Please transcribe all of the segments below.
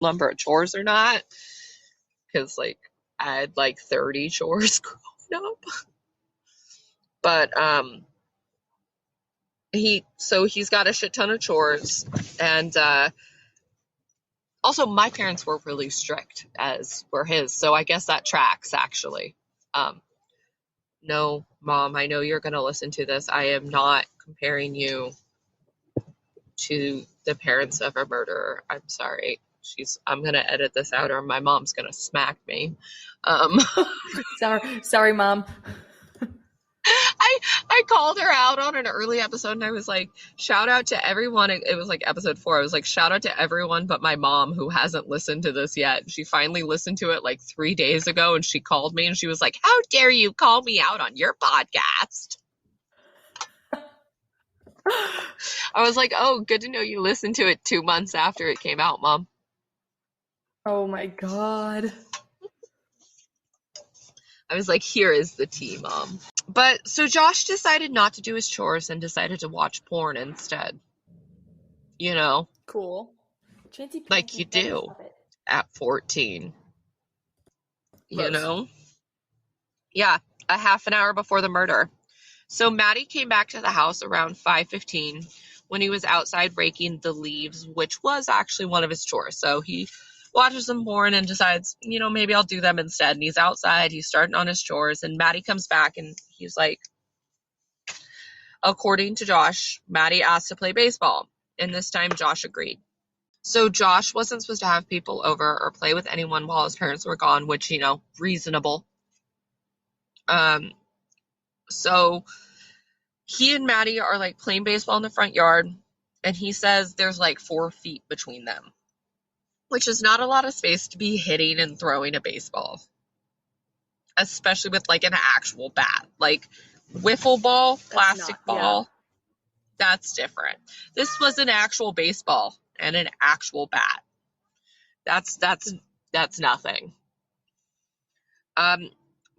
number of chores or not, because like I had like 30 chores growing up. But he's got a shit ton of chores, and also my parents were really strict, as were his, so I guess that tracks actually. Um, no, Mom, I know you're gonna listen to this. I am not comparing you to the parents of a murderer. I'm sorry. I'm gonna edit this out, or my mom's gonna smack me. Um, Sorry, Mom. I called her out on an early episode, and I was like, shout out to everyone. It was like episode 4. I was like, shout out to everyone but my mom who hasn't listened to this yet. She finally listened to it like 3 days ago, and she called me and she was like, how dare you call me out on your podcast? I was like, oh, good to know you listened to it 2 months after it came out, Mom. Oh my God. I was like, here is the tea, Mom. But so Josh decided not to do his chores and decided to watch porn instead. You know, Cool. Chancy like you do at 14. You Gross. know? Yeah, a half an hour before the murder. So Maddie came back to the house around 5:15 when he was outside raking the leaves, which was actually one of his chores. So he watches some porn and decides, maybe I'll do them instead. And he's outside, he's starting on his chores, and Maddie comes back and he's like, according to Josh, Maddie asked to play baseball. And this time Josh agreed. So Josh wasn't supposed to have people over or play with anyone while his parents were gone, which, reasonable. So he and Maddie are like playing baseball in the front yard, and he says there's like 4 feet between them, which is not a lot of space to be hitting and throwing a baseball, especially with like an actual bat. Like wiffle ball, plastic ball, that's different. This was an actual baseball and an actual bat. That's nothing.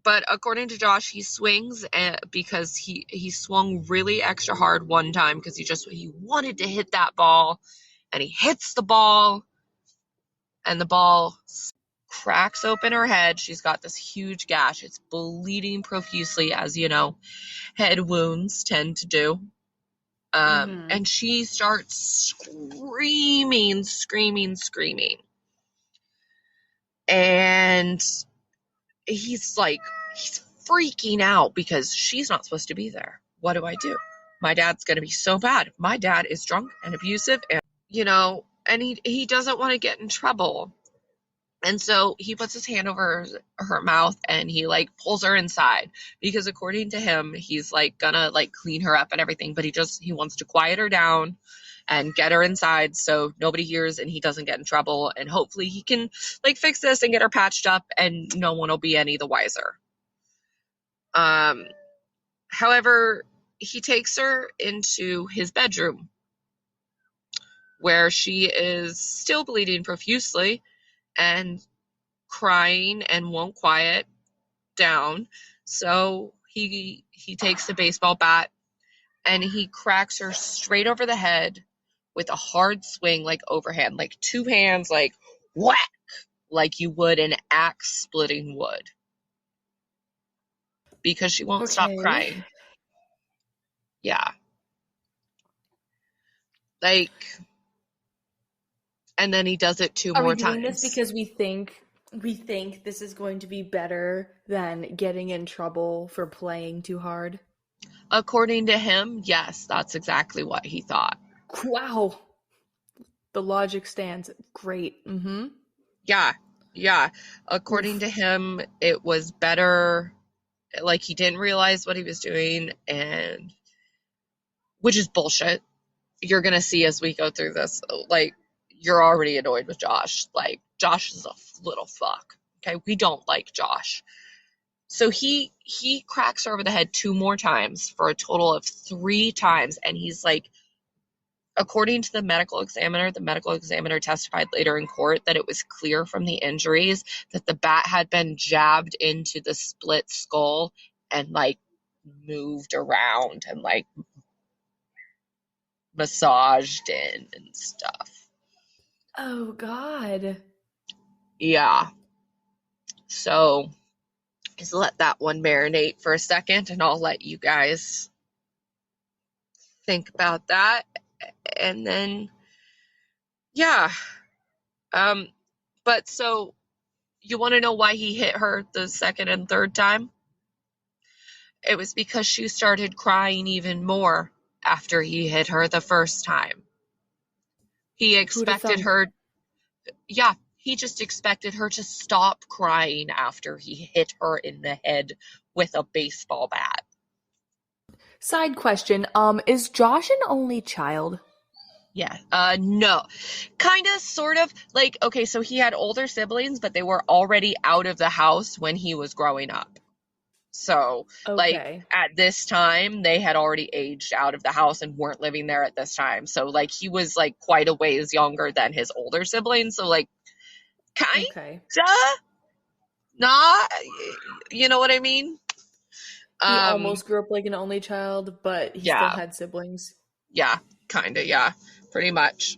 But according to Josh, he swings because he swung really extra hard one time because he wanted to hit that ball, and he hits the ball, and the ball cracks open her head. She's got this huge gash. It's bleeding profusely, as head wounds tend to do. And she starts screaming. And he's freaking out because she's not supposed to be there. What do I do? My dad's going to be so bad. My dad is drunk and abusive, and and he doesn't want to get in trouble. And so he puts his hand over her mouth and he pulls her inside because according to him, he's gonna clean her up and everything, but he wants to quiet her down and get her inside so nobody hears and he doesn't get in trouble, and hopefully he can fix this and get her patched up and no one will be any the wiser. However, he takes her into his bedroom where she is still bleeding profusely and crying and won't quiet down. So he takes the baseball bat and he cracks her straight over the head with a hard swing, overhand, 2 hands, whack, like you would an axe splitting wood, because she won't stop crying. Yeah. And then he does it 2 more times. Are we doing this because we think this is going to be better than getting in trouble for playing too hard? According to him, yes, that's exactly what he thought. Wow. The logic stands. Great. Mm-hmm. Yeah. According to him, it was better. He didn't realize what he was doing, and which is bullshit. You're going to see as we go through this, you're already annoyed with Josh. Josh is a little fuck. Okay, we don't like Josh. So he cracks her over the head 2 more times for a total of 3 times, and he's according to the medical examiner testified later in court that it was clear from the injuries that the bat had been jabbed into the split skull and moved around and massaged in and stuff. Oh, God. Yeah. So just let that one marinate for a second and I'll let you guys think about that. And then, yeah. Um, but so you want to know why he hit her the second and third time? It was because she started crying even more after he hit her the first time. He Who'd have expected thunk? her, yeah, he just expected her to stop crying after he hit her in the head with a baseball bat. Side question, is Josh an only child? Yeah, no. Kind of, sort of. Like, okay, so he had older siblings, but they were already out of the house when he was growing up. So, like, Okay. at this time, they had already aged out of the house and weren't living there at this time. So, like, he was, like, quite a ways younger than his older siblings. So, like, Okay. kinda not, you know what I mean? He Um, almost grew up like an only child, but he still yeah, had siblings. yeah, kinda, yeah, pretty much.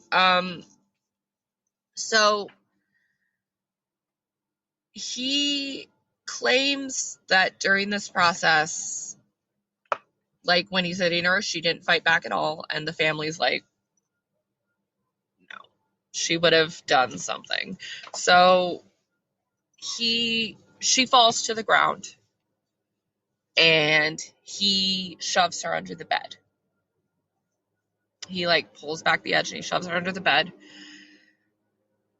So he claims that during this process, like when he's hitting her, she didn't fight back at all, and the family's like, no, she would have done something. So she falls to the ground, and he shoves her under the bed. He like pulls back the edge and he shoves her under the bed.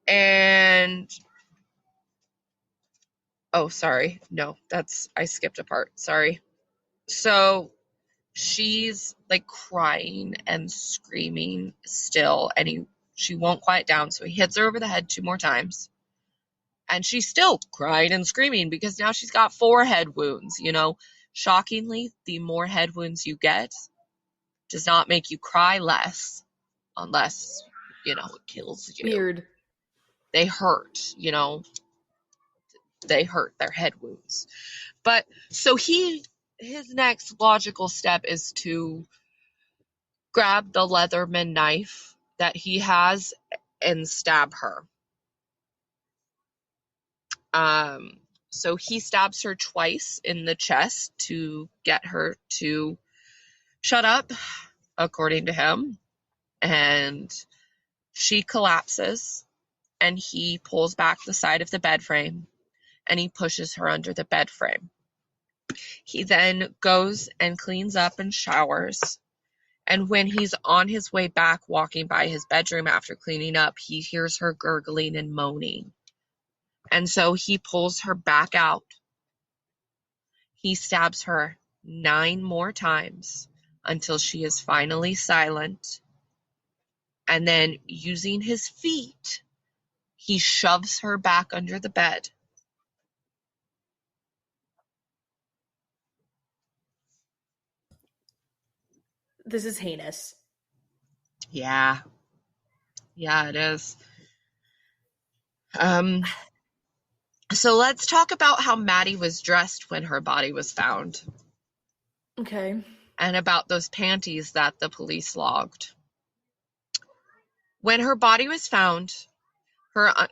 And oh, sorry, no, that's I skipped a part. Sorry. So she's like crying and screaming still, and she won't quiet down, so he hits her over the head 2 more times, and she's still crying and screaming because now she's got 4 head wounds. Shockingly, the more head wounds you get does not make you cry less, unless it kills you. Weird. They hurt. They hurt, their head wounds. But so his next logical step is to grab the Leatherman knife that he has and stab her. So he stabs her twice in the chest to get her to shut up, according to him. And she collapses, and he pulls back the side of the bed frame and he pushes her under the bed frame. He then goes and cleans up and showers. And when he's on his way back, walking by his bedroom after cleaning up, he hears her gurgling and moaning. And so he pulls her back out. He stabs her 9 more times until she is finally silent. And then, using his feet, he shoves her back under the bed. This is heinous. Yeah. Yeah, it is. So let's talk about how Maddie was dressed when her body was found, Okay. and about those panties that the police logged. When her body was found,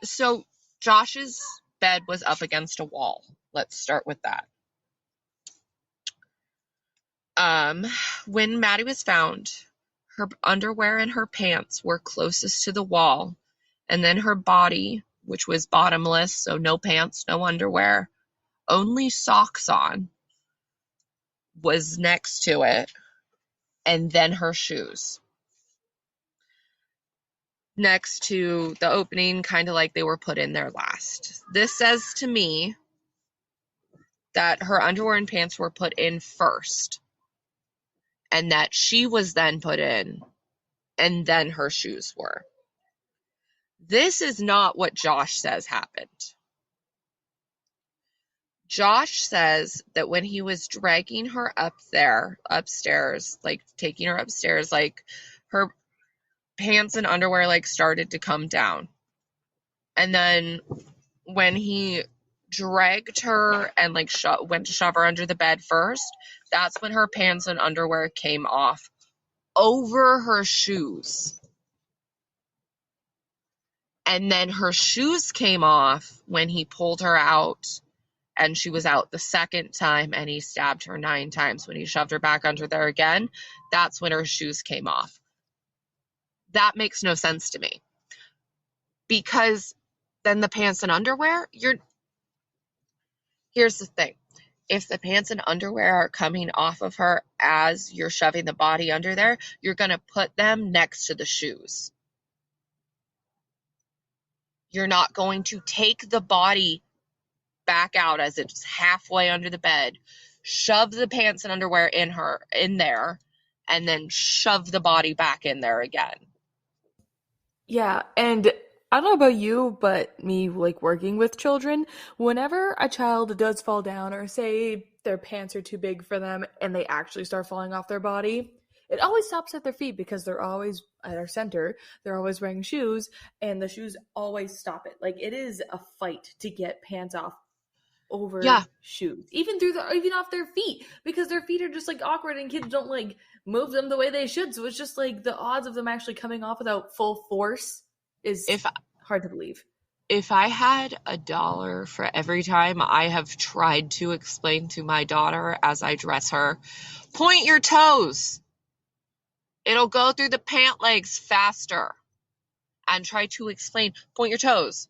so Josh's bed was up against a wall. Let's start with that. When Maddie was found, her underwear and her pants were closest to the wall, and then her body, which was bottomless, so no pants, no underwear, only socks on, was next to it, and then her shoes next to the opening, kind of like they were put in there last. This says to me that her underwear and pants were put in first, and that she was then put in, and then her shoes were. This is not what Josh says happened. Josh says that when he was dragging her upstairs, like taking her upstairs, like her pants and underwear like started to come down. And then when he dragged her and like went to shove her under the bed first, that's when her pants and underwear came off over her shoes. And then her shoes came off when he pulled her out, and she was out the second time, and he stabbed her 9 times. When he shoved her back under there again, that's when her shoes came off. That makes no sense to me. Because then the pants and underwear, here's the thing. If the pants and underwear are coming off of her as you're shoving the body under there, you're going to put them next to the shoes. You're not going to take the body back out as it's halfway under the bed, shove the pants and underwear in there, and then shove the body back in there again. Yeah, and I don't know about you, but me like working with children, whenever a child does fall down or say their pants are too big for them and they actually start falling off their body, it always stops at their feet because they're always at our center. They're always wearing shoes and the shoes always stop it. Like it is a fight to get pants off over shoes, even off their feet, because their feet are just like awkward and kids don't like move them the way they should. So it's just like the odds of them actually coming off without full force is hard to believe. If I had $1 for every time I have tried to explain to my daughter as I dress her, point your toes. It'll go through the pant legs faster. And try to explain, point your toes.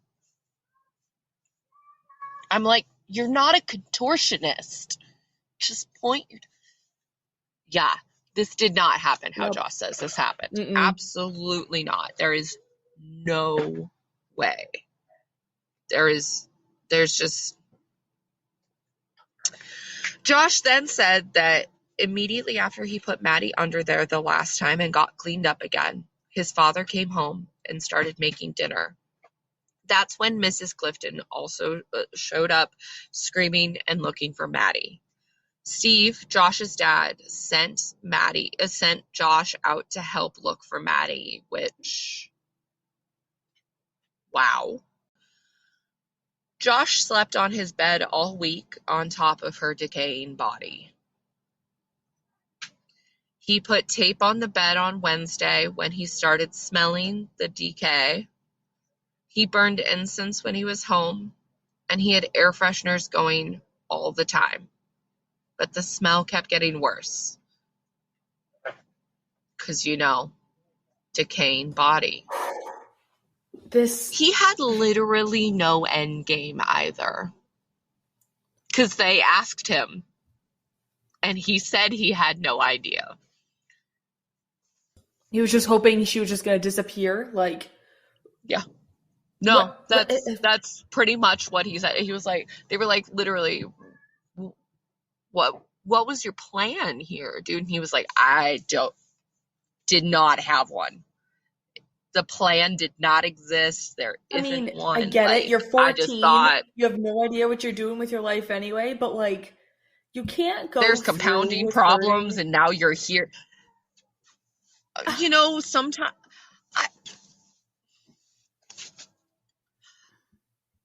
I'm like, you're not a contortionist. Just point your... Yeah, this did not happen how Josh says this happened. Absolutely not. There is no way. There's just... Josh then said that immediately after he put Maddie under there the last time and got cleaned up again, his father came home and started making dinner. That's when Mrs. Clifton also showed up, screaming and looking for Maddie. Steve, Josh's dad, sent Josh out to help look for Maddie, which, wow. Josh slept on his bed all week on top of her decaying body. He put tape on the bed on Wednesday when he started smelling the decay. He burned incense when he was home, and he had air fresheners going all the time. But the smell kept getting worse. Because, decaying body. He had literally no end game either. Because they asked him, and he said he had no idea. He was just hoping she was just going to disappear, like... Yeah. No, that's pretty much what he said. He was like, they were like, literally, what was your plan here, dude? And he was like, did not have one. The plan did not exist. There isn't one. I get it. You're 14. I just thought, you have no idea what you're doing with your life anyway, but like, you can't go. There's compounding problems, and now you're here.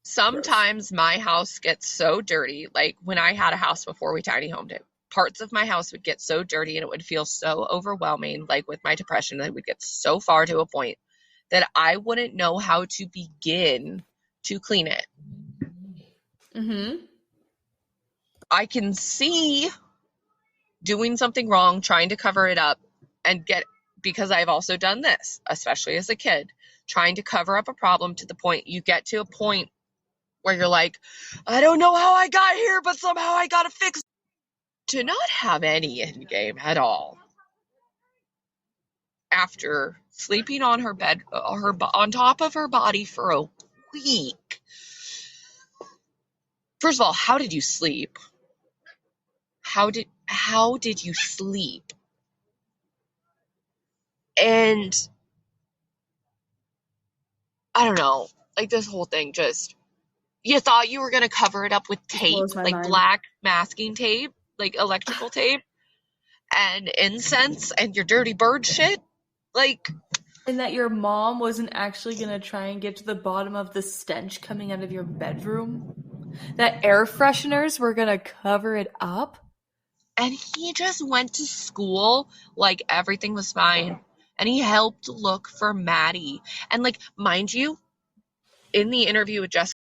Sometimes my house gets so dirty, like when I had a house before we tiny homed it, parts of my house would get so dirty and it would feel so overwhelming, like with my depression, I would get so far to a point that I wouldn't know how to begin to clean it. I can see doing something wrong, trying to cover it up, and because I've also done this, especially as a kid, trying to cover up a problem to the point you get to a point where you're like, I don't know how I got here, but somehow I gotta fix it. To not have any end game at all. After sleeping on her bed, on top of her body for a week. First of all, how did you sleep? How did you sleep? And I don't know, like this whole thing just... You thought you were going to cover it up with tape, like black masking tape, like electrical tape, and incense, and your dirty bird shit? Like... And that your mom wasn't actually going to try and get to the bottom of the stench coming out of your bedroom? That air fresheners were going to cover it up? And he just went to school like everything was fine. And he helped look for Maddie. And like, mind you, in the interview with Jessica